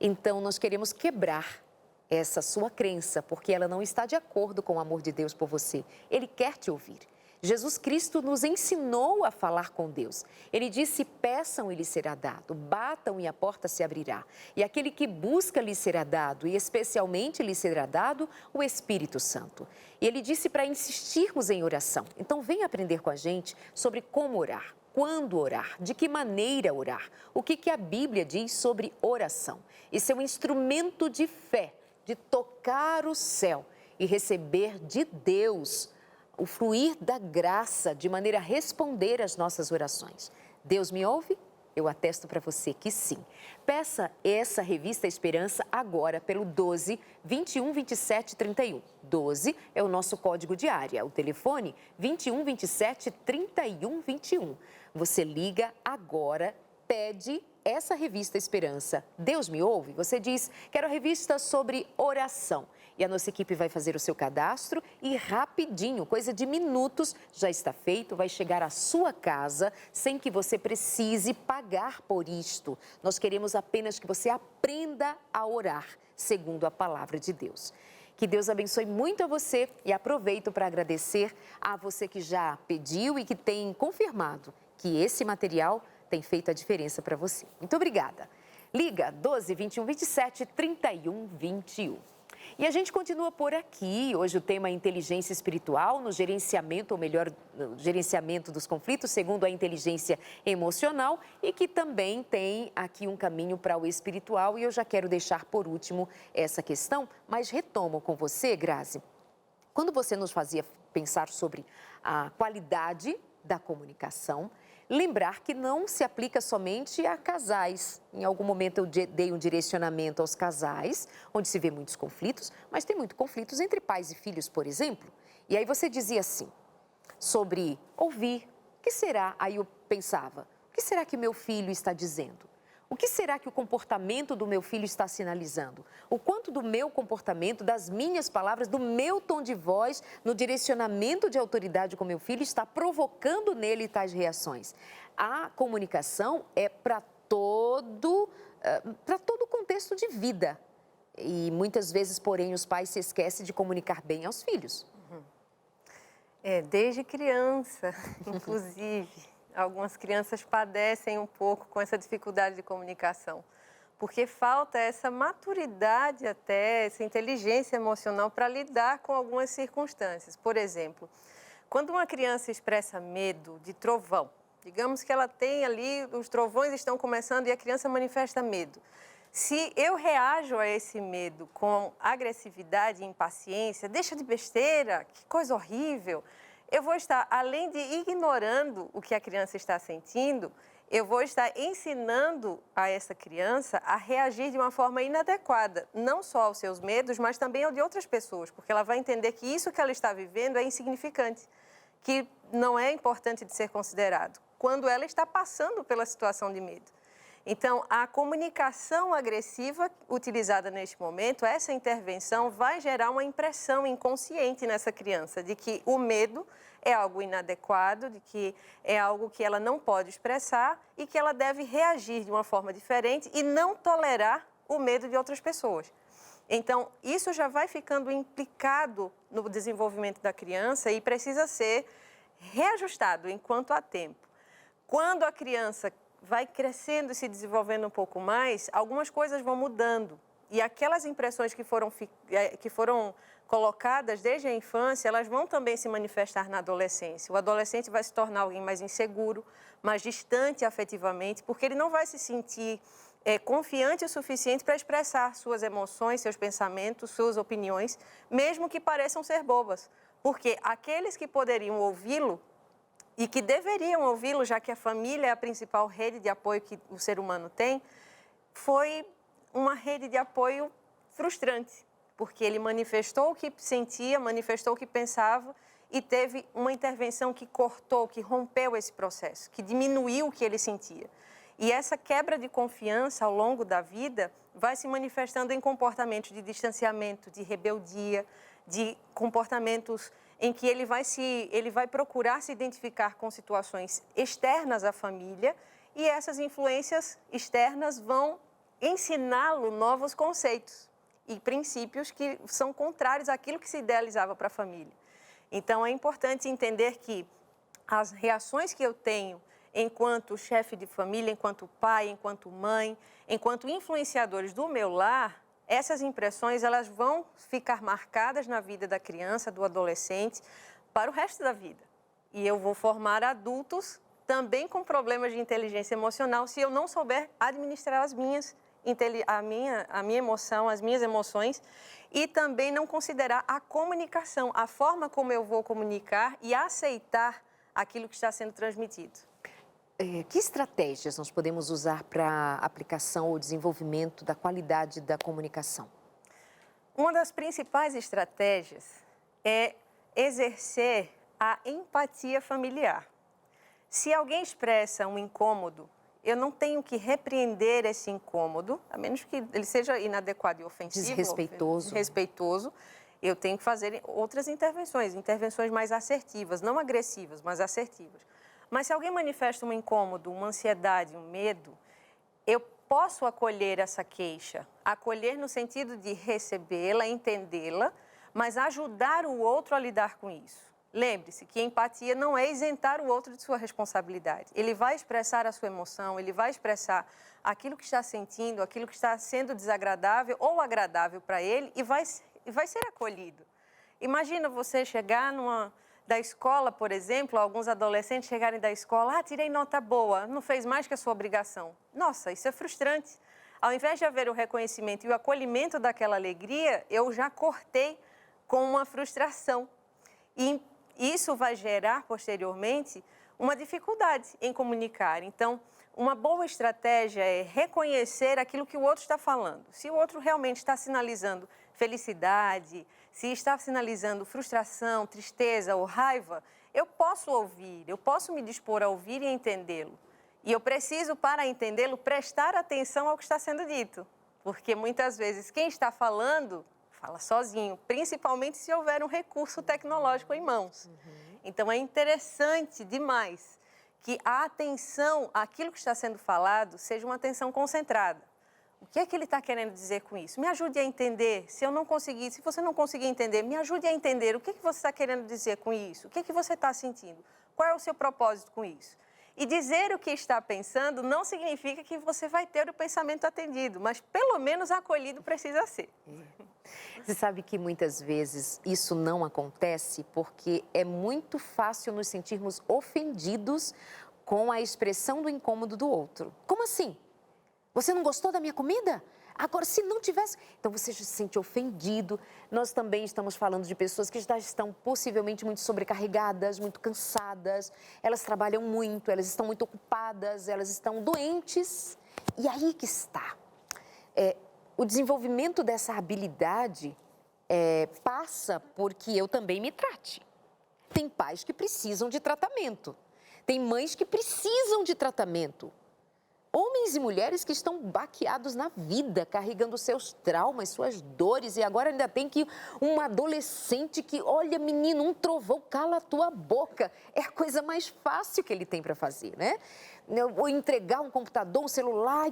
Então nós queremos quebrar essa sua crença, porque ela não está de acordo com o amor de Deus por você. Ele quer te ouvir. Jesus Cristo nos ensinou a falar com Deus. Ele disse, peçam e lhe será dado, batam e a porta se abrirá. E aquele que busca lhe será dado, e especialmente lhe será dado o Espírito Santo. E ele disse para insistirmos em oração. Então vem aprender com a gente sobre como orar, quando orar, de que maneira orar, o que a Bíblia diz sobre oração. Isso é um instrumento de fé, de tocar o céu e receber de Deus o fluir da graça de maneira a responder às nossas orações. Deus me ouve? Eu atesto para você que sim. Peça essa revista Esperança agora pelo 12 21 27 31. 12 é o nosso código de área, o telefone 21 27 31 21. Você liga agora, pede essa revista Esperança. Deus me ouve? Você diz, quero a revista sobre oração. E a nossa equipe vai fazer o seu cadastro e rapidinho, coisa de minutos, já está feito, vai chegar à sua casa sem que você precise pagar por isto. Nós queremos apenas que você aprenda a orar segundo a palavra de Deus. Que Deus abençoe muito a você e aproveito para agradecer a você que já pediu e que tem confirmado que esse material tem feito a diferença para você. Muito obrigada. Liga 12 21 27 31 21. E a gente continua por aqui. Hoje o tema é inteligência espiritual no gerenciamento, ou melhor, no gerenciamento dos conflitos, segundo a inteligência emocional, e que também tem aqui um caminho para o espiritual. E eu já quero deixar por último essa questão, mas retomo com você, Grazi. Quando você nos fazia pensar sobre a qualidade da comunicação, lembrar que não se aplica somente a casais. Em algum momento eu dei um direcionamento aos casais, onde se vê muitos conflitos, mas tem muitos conflitos entre pais e filhos, por exemplo. E aí você dizia assim, sobre ouvir, o que será? Aí eu pensava, o que será que meu filho está dizendo? O que será que o comportamento do meu filho está sinalizando? O quanto do meu comportamento, das minhas palavras, do meu tom de voz, no direcionamento de autoridade com meu filho, está provocando nele tais reações? A comunicação é para todo o contexto de vida. E muitas vezes, porém, os pais se esquecem de comunicar bem aos filhos. Desde criança, inclusive. Algumas crianças padecem um pouco com essa dificuldade de comunicação, porque falta essa maturidade até, essa inteligência emocional para lidar com algumas circunstâncias. Por exemplo, quando uma criança expressa medo de trovão, digamos que ela tem ali, os trovões estão começando e a criança manifesta medo. Se eu reajo a esse medo com agressividade e impaciência, deixa de besteira, que coisa horrível, eu vou estar, além de ignorando o que a criança está sentindo, eu vou estar ensinando a essa criança a reagir de uma forma inadequada, não só aos seus medos, mas também ao de outras pessoas, porque ela vai entender que isso que ela está vivendo é insignificante, que não é importante de ser considerado, quando ela está passando pela situação de medo. Então, a comunicação agressiva utilizada neste momento, essa intervenção vai gerar uma impressão inconsciente nessa criança de que o medo é algo inadequado, de que é algo que ela não pode expressar e que ela deve reagir de uma forma diferente e não tolerar o medo de outras pessoas. Então, isso já vai ficando implicado no desenvolvimento da criança e precisa ser reajustado enquanto há tempo. Quando a criança vai crescendo e se desenvolvendo um pouco mais, algumas coisas vão mudando. E aquelas impressões que foram colocadas desde a infância, elas vão também se manifestar na adolescência. O adolescente vai se tornar alguém mais inseguro, mais distante afetivamente, porque ele não vai se sentir confiante o suficiente para expressar suas emoções, seus pensamentos, suas opiniões, mesmo que pareçam ser bobas. Porque aqueles que poderiam ouvi-lo e que deveriam ouvi-lo, já que a família é a principal rede de apoio que o ser humano tem, foi uma rede de apoio frustrante, porque ele manifestou o que sentia, manifestou o que pensava e teve uma intervenção que cortou, que rompeu esse processo, que diminuiu o que ele sentia. E essa quebra de confiança ao longo da vida vai se manifestando em comportamentos de distanciamento, de rebeldia, de comportamentos em que ele vai procurar se identificar com situações externas à família e essas influências externas vão ensiná-lo novos conceitos e princípios que são contrários àquilo que se idealizava para a família. Então, é importante entender que as reações que eu tenho enquanto chefe de família, enquanto pai, enquanto mãe, enquanto influenciadores do meu lar, essas impressões elas vão ficar marcadas na vida da criança, do adolescente, para o resto da vida. E eu vou formar adultos também com problemas de inteligência emocional se eu não souber administrar a minha emoção, as minhas emoções e também não considerar a comunicação, a forma como eu vou comunicar e aceitar aquilo que está sendo transmitido. Que estratégias nós podemos usar para a aplicação ou desenvolvimento da qualidade da comunicação? Uma das principais estratégias é exercer a empatia familiar. Se alguém expressa um incômodo, eu não tenho que repreender esse incômodo, a menos que ele seja inadequado e ofensivo. Desrespeitoso. Eu tenho que fazer outras intervenções mais assertivas, não agressivas, mas assertivas. Mas se alguém manifesta um incômodo, uma ansiedade, um medo, eu posso acolher essa queixa. Acolher no sentido de recebê-la, entendê-la, mas ajudar o outro a lidar com isso. Lembre-se que empatia não é isentar o outro de sua responsabilidade. Ele vai expressar a sua emoção, ele vai expressar aquilo que está sentindo, aquilo que está sendo desagradável ou agradável para ele e vai ser acolhido. Imagina você chegar da escola, por exemplo, alguns adolescentes chegarem da escola, tirei nota boa, não fez mais que a sua obrigação. Nossa, isso é frustrante. Ao invés de haver o reconhecimento e o acolhimento daquela alegria, eu já cortei com uma frustração. E isso vai gerar, posteriormente, uma dificuldade em comunicar. Então, uma boa estratégia é reconhecer aquilo que o outro está falando. Se o outro realmente está sinalizando felicidade, se está sinalizando frustração, tristeza ou raiva, eu posso ouvir, eu posso me dispor a ouvir e entendê-lo. E eu preciso, para entendê-lo, prestar atenção ao que está sendo dito. Porque muitas vezes quem está falando, fala sozinho, principalmente se houver um recurso tecnológico em mãos. Então é interessante demais que a atenção àquilo que está sendo falado seja uma atenção concentrada. O que é que ele está querendo dizer com isso? Me ajude a entender. Se você não conseguir entender, me ajude a entender o que você está querendo dizer com isso. O que você está sentindo? Qual é o seu propósito com isso? E dizer o que está pensando não significa que você vai ter o pensamento atendido, mas pelo menos acolhido precisa ser. Você sabe que muitas vezes isso não acontece porque é muito fácil nos sentirmos ofendidos com a expressão do incômodo do outro. Como assim? Você não gostou da minha comida? Agora, se não tivesse... Então, você se sente ofendido. Nós também estamos falando de pessoas que já estão possivelmente muito sobrecarregadas, muito cansadas. Elas trabalham muito, elas estão muito ocupadas, elas estão doentes. E aí que está. O desenvolvimento dessa habilidade passa porque eu também me trate. Tem pais que precisam de tratamento. Tem mães que precisam de tratamento. Homens e mulheres que estão baqueados na vida, carregando seus traumas, suas dores, e agora ainda tem que uma adolescente que, olha, menino, um trovão, cala a tua boca. É a coisa mais fácil que ele tem para fazer, né? Ou entregar um computador, um celular.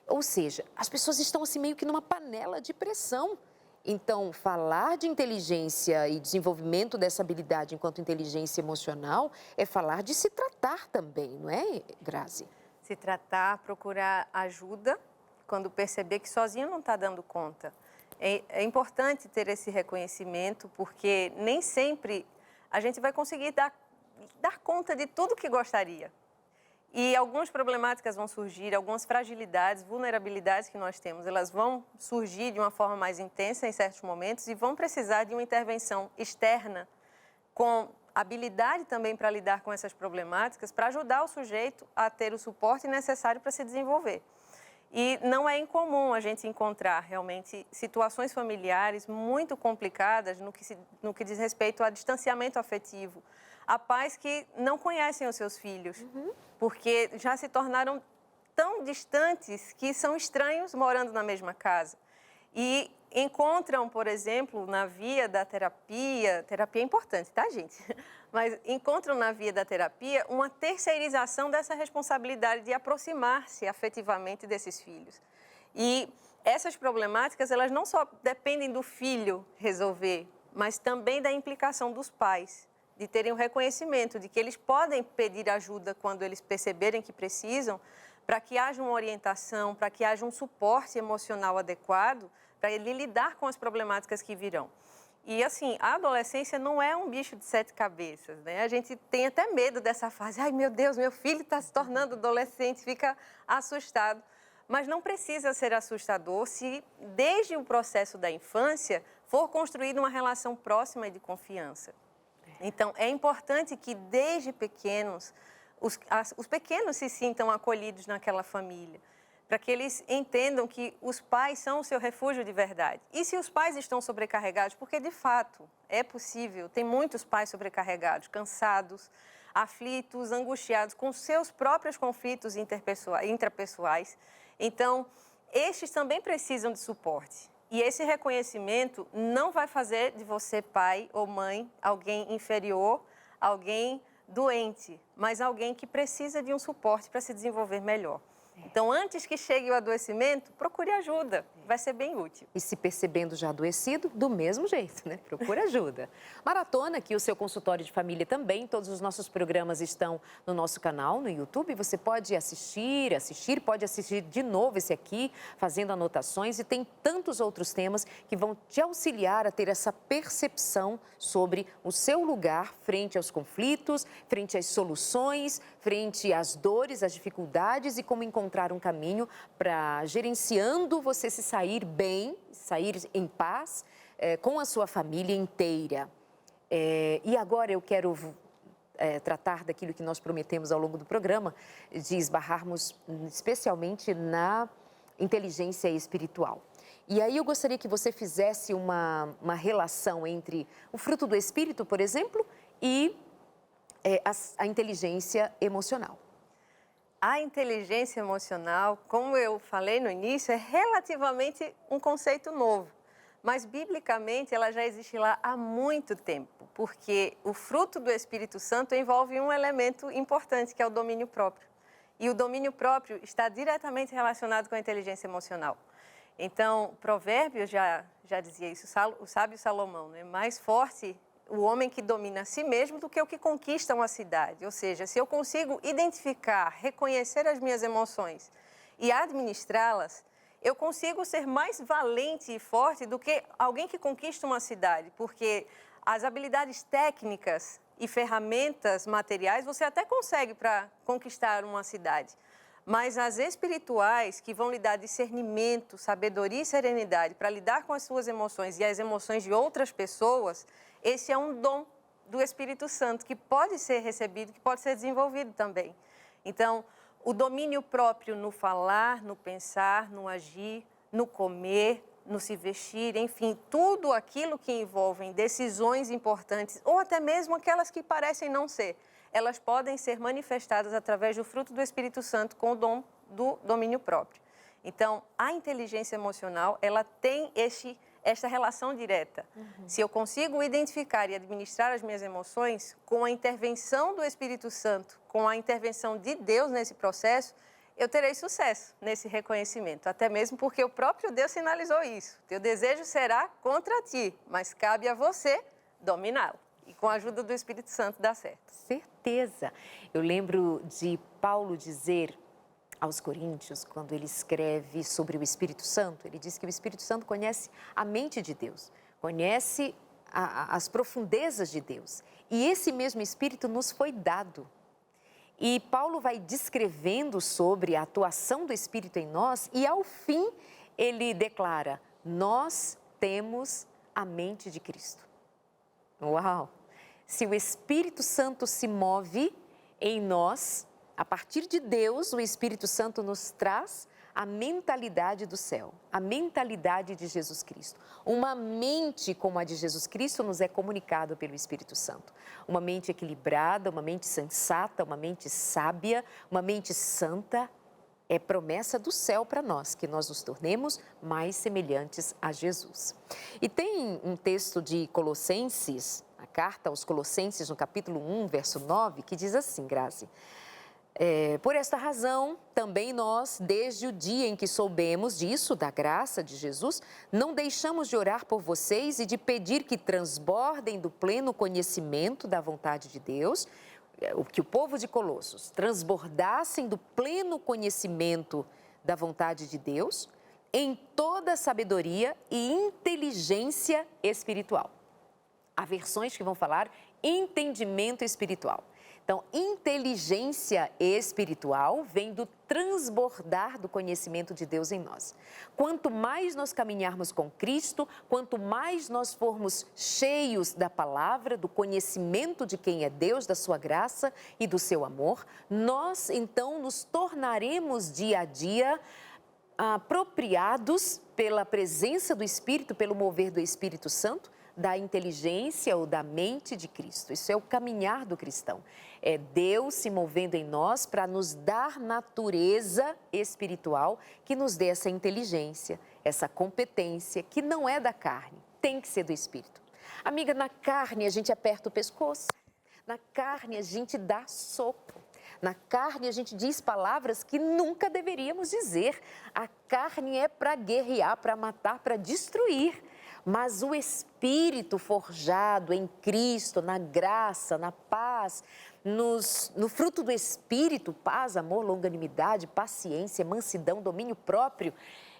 Ou seja, as pessoas estão assim meio que numa panela de pressão. Então, falar de inteligência e desenvolvimento dessa habilidade enquanto inteligência emocional é falar de se tratar também, não é, Grazi? Se tratar, procurar ajuda quando perceber que sozinho não está dando conta. É importante ter esse reconhecimento, porque nem sempre a gente vai conseguir dar conta de tudo que gostaria. E algumas problemáticas vão surgir, algumas fragilidades, vulnerabilidades que nós temos, elas vão surgir de uma forma mais intensa em certos momentos e vão precisar de uma intervenção externa com habilidade também para lidar com essas problemáticas, para ajudar o sujeito a ter o suporte necessário para se desenvolver. E não é incomum a gente encontrar realmente situações familiares muito complicadas no que diz respeito a distanciamento afetivo. Há pais que não conhecem os seus filhos, porque já se tornaram tão distantes que são estranhos morando na mesma casa. E encontram, por exemplo, na via da terapia é importante, tá, gente? Mas encontram na via da terapia uma terceirização dessa responsabilidade de aproximar-se afetivamente desses filhos. E essas problemáticas, elas não só dependem do filho resolver, mas também da implicação dos pais, de terem o reconhecimento de que eles podem pedir ajuda quando eles perceberem que precisam, para que haja uma orientação, para que haja um suporte emocional adequado, para ele lidar com as problemáticas que virão. E, assim, a adolescência não é um bicho de 7 cabeças, né? A gente tem até medo dessa fase. Ai, meu Deus, meu filho está se tornando adolescente, fica assustado. Mas não precisa ser assustador se, desde o processo da infância, for construída uma relação próxima e de confiança. Então, é importante que, desde pequenos, os pequenos se sintam acolhidos naquela família, para que eles entendam que os pais são o seu refúgio de verdade. E se os pais estão sobrecarregados, porque de fato é possível, tem muitos pais sobrecarregados, cansados, aflitos, angustiados, com seus próprios conflitos intrapessoais. Então, estes também precisam de suporte. E esse reconhecimento não vai fazer de você, pai ou mãe, alguém inferior, alguém doente, mas alguém que precisa de um suporte para se desenvolver melhor. Então, antes que chegue o adoecimento, procure ajuda, vai ser bem útil. E se percebendo já adoecido, do mesmo jeito, né? Procure ajuda. Maratona aqui, o seu consultório de família também. Todos os nossos programas estão no nosso canal, no YouTube. Você pode pode assistir de novo esse aqui, fazendo anotações. E tem tantos outros temas que vão te auxiliar a ter essa percepção sobre o seu lugar frente aos conflitos, frente às soluções, frente às dores, às dificuldades e como encontrar um caminho para, gerenciando, você se sair bem, sair em paz com a sua família inteira. E agora eu quero tratar daquilo que nós prometemos ao longo do programa, de esbarrarmos especialmente na inteligência espiritual. E aí eu gostaria que você fizesse uma relação entre o fruto do espírito, por exemplo, e a inteligência emocional. A inteligência emocional, como eu falei no início, é relativamente um conceito novo. Mas, biblicamente, ela já existe lá há muito tempo, porque o fruto do Espírito Santo envolve um elemento importante, que é o domínio próprio. E o domínio próprio está diretamente relacionado com a inteligência emocional. Então, Provérbios já dizia isso, o sábio Salomão, né? Mais forte o homem que domina a si mesmo do que o que conquista uma cidade. Ou seja, se eu consigo identificar, reconhecer as minhas emoções e administrá-las, eu consigo ser mais valente e forte do que alguém que conquista uma cidade, porque as habilidades técnicas e ferramentas materiais você até consegue para conquistar uma cidade. Mas as espirituais, que vão lhe dar discernimento, sabedoria e serenidade para lidar com as suas emoções e as emoções de outras pessoas, esse é um dom do Espírito Santo que pode ser recebido, que pode ser desenvolvido também. Então, o domínio próprio no falar, no pensar, no agir, no comer, no se vestir, enfim, tudo aquilo que envolve decisões importantes, ou até mesmo aquelas que parecem não ser, elas podem ser manifestadas através do fruto do Espírito Santo com o dom do domínio próprio. Então, a inteligência emocional, ela tem esta relação direta. Se eu consigo identificar e administrar as minhas emoções, com a intervenção do Espírito Santo, com a intervenção de Deus nesse processo, eu terei sucesso nesse reconhecimento. Até mesmo porque o próprio Deus sinalizou isso. Teu desejo será contra ti, mas cabe a você dominá-lo. E com a ajuda do Espírito Santo dá certo. Certeza. Eu lembro de Paulo dizer aos Coríntios, quando ele escreve sobre o Espírito Santo, ele diz que o Espírito Santo conhece a mente de Deus, conhece as profundezas de Deus. E esse mesmo Espírito nos foi dado. E Paulo vai descrevendo sobre a atuação do Espírito em nós e, ao fim, ele declara: nós temos a mente de Cristo. Uau! Se o Espírito Santo se move em nós, a partir de Deus, o Espírito Santo nos traz a mentalidade do céu, a mentalidade de Jesus Cristo. Uma mente como a de Jesus Cristo nos é comunicada pelo Espírito Santo. Uma mente equilibrada, uma mente sensata, uma mente sábia, uma mente santa. É promessa do céu para nós, que nós nos tornemos mais semelhantes a Jesus. E tem um texto de Colossenses, a carta aos Colossenses, no capítulo 1, verso 9, que diz assim, Grazi: por esta razão, também nós, desde o dia em que soubemos disso, da graça de Jesus, não deixamos de orar por vocês e de pedir que transbordem do pleno conhecimento da vontade de Deus, que o povo de Colossos transbordassem do pleno conhecimento da vontade de Deus, em toda sabedoria e inteligência espiritual. Há versões que vão falar entendimento espiritual. Então, inteligência espiritual vem do transbordar do conhecimento de Deus em nós. Quanto mais nós caminharmos com Cristo, quanto mais nós formos cheios da palavra, do conhecimento de quem é Deus, da sua graça e do seu amor, nós então nos tornaremos dia a dia apropriados pela presença do Espírito, pelo mover do Espírito Santo, da inteligência ou da mente de Cristo. Isso é o caminhar do cristão. É Deus se movendo em nós para nos dar natureza espiritual que nos dê essa inteligência, essa competência que não é da carne, tem que ser do Espírito. Amiga, na carne a gente aperta o pescoço, na carne a gente dá soco. Na carne a gente diz palavras que nunca deveríamos dizer. A carne é para guerrear, para matar, para destruir. Mas o Espírito forjado em Cristo, na graça, na paz, no fruto do Espírito, paz, amor, longanimidade, paciência, mansidão, domínio próprio,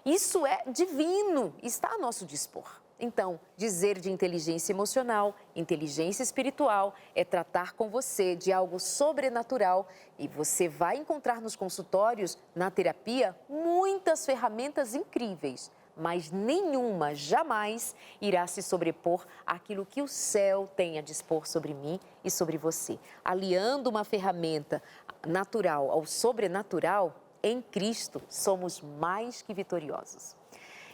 isso é divino, está a nosso dispor. Então, dizer de inteligência emocional, inteligência espiritual, é tratar com você de algo sobrenatural e você vai encontrar nos consultórios, na terapia, muitas ferramentas incríveis, mas nenhuma jamais irá se sobrepor àquilo que o céu tem a dispor sobre mim e sobre você. Aliando uma ferramenta natural ao sobrenatural, em Cristo somos mais que vitoriosos.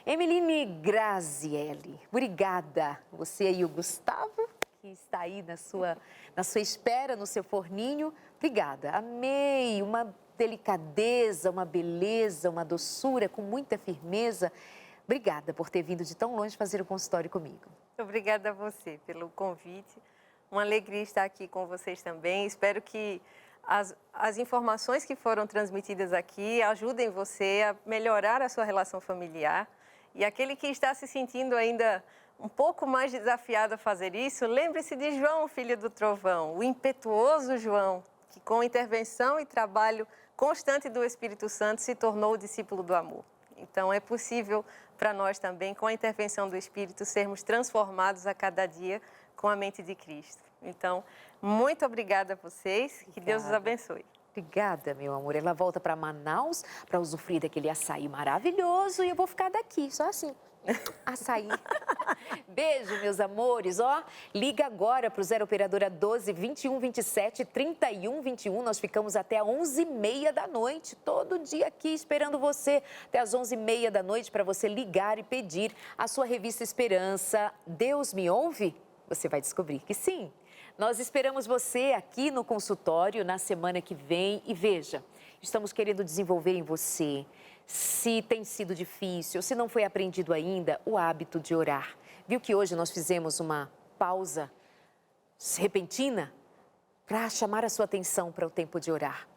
Emeline Grazielli, obrigada. Você e o Gustavo, que está aí na sua espera, no seu forninho, obrigada. Amei, uma delicadeza, uma beleza, uma doçura, com muita firmeza. Obrigada por ter vindo de tão longe fazer o consultório comigo. Obrigada a você pelo convite. Uma alegria estar aqui com vocês também. Espero que as informações que foram transmitidas aqui ajudem você a melhorar a sua relação familiar. E aquele que está se sentindo ainda um pouco mais desafiado a fazer isso, lembre-se de João, filho do trovão, o impetuoso João, que com intervenção e trabalho constante do Espírito Santo se tornou o discípulo do amor. Então, é possível para nós também, com a intervenção do Espírito, sermos transformados a cada dia com a mente de Cristo. Então, muito obrigada a vocês, que Deus os abençoe. Obrigada, meu amor. Ela volta para Manaus para usufruir daquele açaí maravilhoso e eu vou ficar daqui, só assim, açaí. Beijo, meus amores. Ó, liga agora para o 0 Operadora 12 21 27 31 21. Nós ficamos até às 11h30 da noite, todo dia aqui esperando você, até às 11h30 da noite, para você ligar e pedir a sua revista Esperança. Deus me ouve? Você vai descobrir que sim. Nós esperamos você aqui no consultório na semana que vem e veja, estamos querendo desenvolver em você. Se tem sido difícil, se não foi aprendido ainda, o hábito de orar. Viu que hoje nós fizemos uma pausa repentina para chamar a sua atenção para o tempo de orar.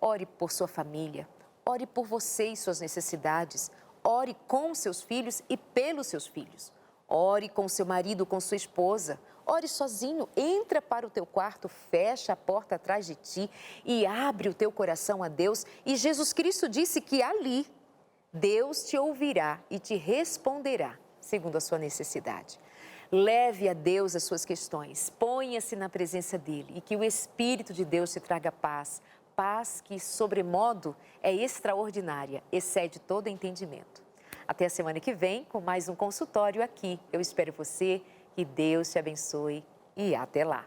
Ore por sua família, ore por você e suas necessidades, ore com seus filhos e pelos seus filhos. Ore com seu marido, com sua esposa. Ore sozinho, entra para o teu quarto, fecha a porta atrás de ti e abre o teu coração a Deus. E Jesus Cristo disse que ali Deus te ouvirá e te responderá, segundo a sua necessidade. Leve a Deus as suas questões, ponha-se na presença dEle e que o Espírito de Deus te traga paz. Paz que, sobremodo, é extraordinária, excede todo entendimento. Até a semana que vem com mais um consultório aqui. Eu espero você, que Deus te abençoe e até lá.